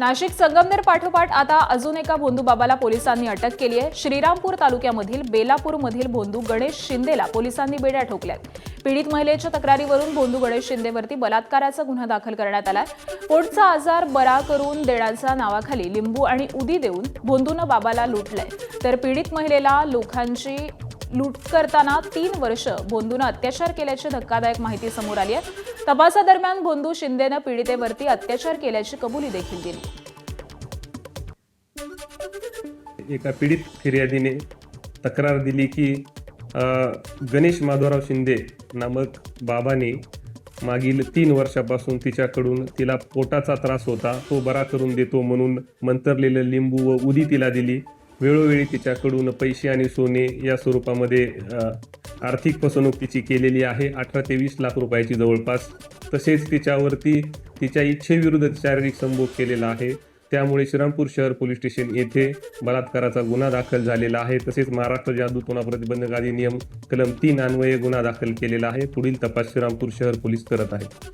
नाशिक संगमनेर पाठोपाठ आता अजून एका भोंदूबाबाला पोलिसांनी अटक केली आहे। श्रीरामपूर तालुक्यामधील बेलापूरमधील भोंदू गणेश शिंदेला पोलिसांनी बेड्या ठोकल्यात। पीडित महिलेच्या तक्रारीवरून भोंदू गणेश शिंदेवरती बलात्काराचा गुन्हा दाखल करण्यात आलाय। पोटचा आजार बरा करून देण्याच्या नावाखाली लिंबू आणि उदी देऊन भोंदूनं बाबाला लुटलंय, तर पीडित महिलेला लोकांची लूट करताना 3 वर्ष भोंदूनं अत्याचार केल्याची धक्कादायक माहिती समोर आली आहे। तपासादरम्यान भोंदू शिंदेनं पीडितेवरती अत्याचार केल्याची कबुली देखील दिली। एका पीडित फिर्यादीने तक्रार दिली की गणेश माधवराव शिंदे नामक बाबाने मागील 3 वर्षापासून तिच्याकडून तिला पोटाचा त्रास होता, तो बरा करून देतो म्हणून मंतरलेलं लिंबू व उदी तिला दिली। वेळोवेळी तिच्याकडून पैसे आणि सोने या स्वरूपामध्ये आर्थिक फसवणूक तिची केलेली आहे, 18 ते 20 लाख रुपयाची जवळपास। तसेच तिच्यावरती तिच्या इच्छेविरुद्ध शारीरिक संभोग केलेला आहे। त्यामुळे श्रीरामपूर शहर पोलीस स्टेशन येथे बलात्काराचा गुन्हा दाखल झालेला आहे। तसेच महाराष्ट्र जादूटोणा प्रतिबंधक अधिनियम कलम 3 अन्वये गुन्हा दाखल केलेला आहे। पुढील तपास श्रीरामपूर शहर पोलीस करत आहेत।